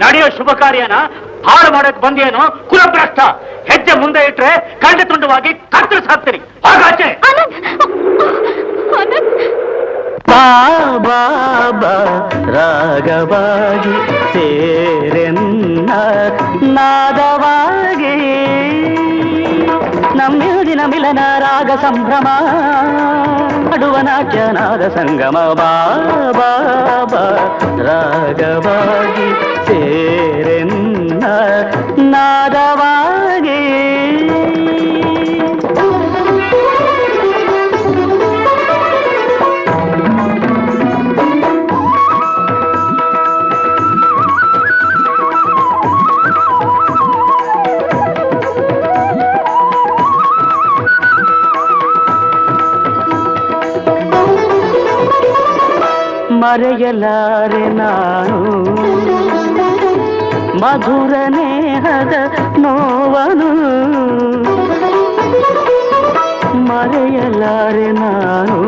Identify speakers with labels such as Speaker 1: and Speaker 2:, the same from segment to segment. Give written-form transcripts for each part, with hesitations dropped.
Speaker 1: ನಡೆಯೋ ಶುಭ ಕಾರ್ಯನ ಹಾಳು ಮಾಡಕ್ ಬಂದೇನೋ ಕುಲಭ್ರಷ್ಟ. ಹೆಜ್ಜೆ ಮುಂದೆ ಇಟ್ರೆ ಕಂಡ ತುಂಡವಾಗಿ ಕತ್ತರಿಸಿ ಹಾಕ್ತೀನಿ. ಹಾಗಾಚೆ
Speaker 2: ಬಾಬಾ ರಾಗವಾಗಿ ಸೇರೆನ್ನ ನಾದವಾಗಿ ನಮ್ಮಿನ ಮಿಲನ ರಾಗ ಸಂಭ್ರಮ ಅಡುವ ನಾಟ್ಯನಾದ ಸಂಗಮ. ಬಾಬಾ ರಾಗವಾಗಿ ಸೇರೆನ್ನ ನಾದವಾಗಿ ಮರೆಯಲಾರೆ ನಾನು ಮಧುರ ನೇಹದ ನೋವನು, ಮರೆಯಲಾರೆ ನಾನು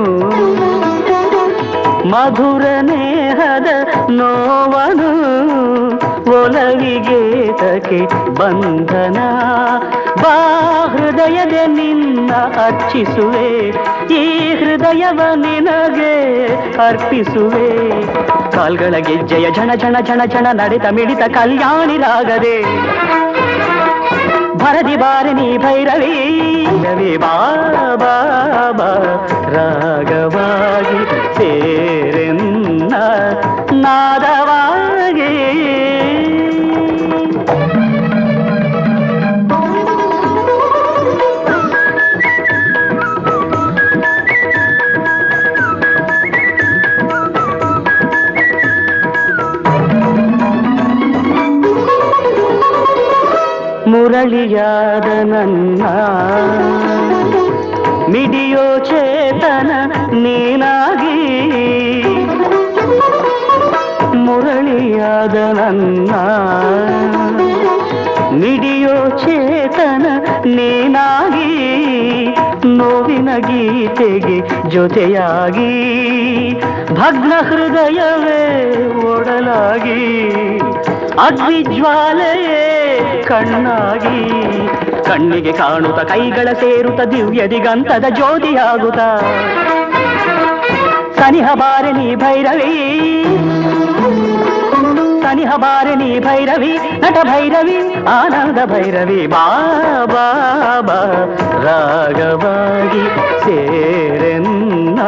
Speaker 2: ಮಧುರ ನೇಹದ ನೋವನು. ಒಲವಿಗೆ ತಕೆ ಬಂಧನ ಬಾ ಹೃದಯದ ನಿನ್ನ ಅರ್ಚಿಸುವೆ, ಈ ಹೃದಯವ ನಿನಗೆ ಅರ್ಪಿಸುವೆ. ಕಾಲ್ಗಳ ಗೆಜ್ಜೆಯ ಝಣ ಝಣ ಝಣ ಝಣ ನಡೆತ ಮಿಡಿತ ಕಲ್ಯಾಣಿ ರಾಗದೆ ಭರದಿ ಬಾರಿ ನೀ ಭೈರವಿ ರವಿ. ಬಾಬಾ ರಾಗವಾಗಿ ಸೇರೆನ್ನ ನಾದವಾಗಿ ಮುರಳಿಯಾದ ನನ್ನ ಮಿಡಿಯೋ ಚೇತನ ನೀನಾಗಿ, ಮುರಳಿಯಾದ ನನ್ನ ಮಿಡಿಯೋ ಚೇತನ ನೀನಾಗಿ. ನೋವಿನ ಗೀತೆಗೆ ಜೊತೆಯಾಗಿ ಭಗ್ನ ಹೃದಯವೇ ಒಡಲಾಗಿ ಅಗ್ನಿಜ್ವಾಲೆಯೇ ಕಣ್ಣಾಗಿ. ಕಣ್ಣಿಗೆ ಕಾಣುತ್ತ ಕೈಗಳ ಸೇರುತ್ತ ದಿವ್ಯ ದಿಗಂತದ ಜ್ಯೋತಿಯಾಗುತ್ತ ಸನಿಹ ಬಾರೆ ನೀ ಭೈರವಿ, ಸನಿಹ ಬಾರೆ ನೀ ಭೈರವಿ ನಟ ಭೈರವಿ ಆನಂದ ಭೈರವಿ. ಬಾಬಾ ರಾಗವಾಗಿ ಸೇರೆನ್ನ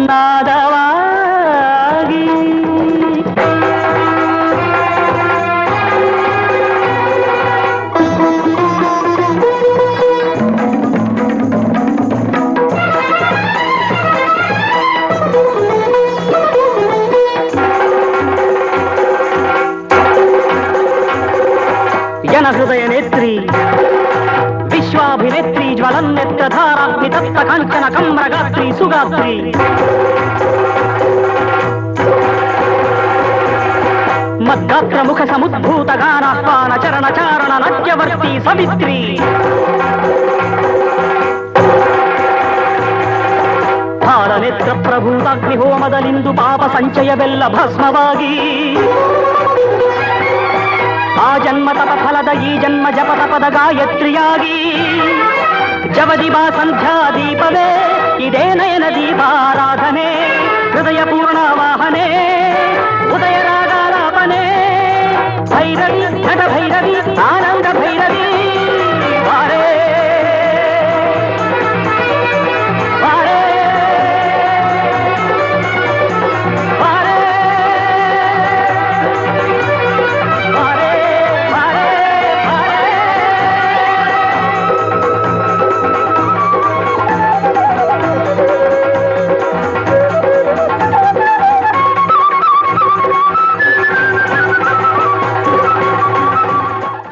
Speaker 2: ನಾದವಾಗಿ. ಹೃದಯ ನೇತ್ರಿ ವಿಶ್ವಾಭಿನೇತ್ರಿ ಜ್ವಲನ್ನೆತ್ರ ಧಾರಾಗ್ನಿ ತಪ್ತ ಕಾಂಚನ ಕಮ್ರಗಾತ್ರಿ ಸುಗಾತ್ರಿ. ಮದ್ಗಾತ್ರ ಮುಖ ಸಮುದ್ಭೂತ ಗಾನಾಹ್ವಾನ ಚರಣ ಚಾರಣ ನಾಟ್ಯವರ್ತಿ ಸವಿತ್ರಿ. ಭಾರನೇತ್ರ ಪ್ರಭೂತಾಗ್ನಿ ಹೋಮದಲಿಂದು ಪಾಪ ಸಂಚಯವೆಲ್ಲ ಭಸ್ಮವಾಗಿ. ಆ ಜನ್ಮ ತಪ ಫಲದ ಈ ಜನ್ಮ ಜಪ ತಪದ ಗಾಯತ್ರಿಯಾಗಿ. ಜವದಿಬಾ ಸಂಧ್ಯಾ ದೀಪವೇ ಇದೇ ನಯನ ದೀಪಾರಾಧನೆ. ಹೃದಯ ಪೂರ್ಣ ವಾಹನೆ ಉದಯ ರಾಗಾಲಾಪನೆ. ಭೈರವಿ ನಟ ಭೈರವಿ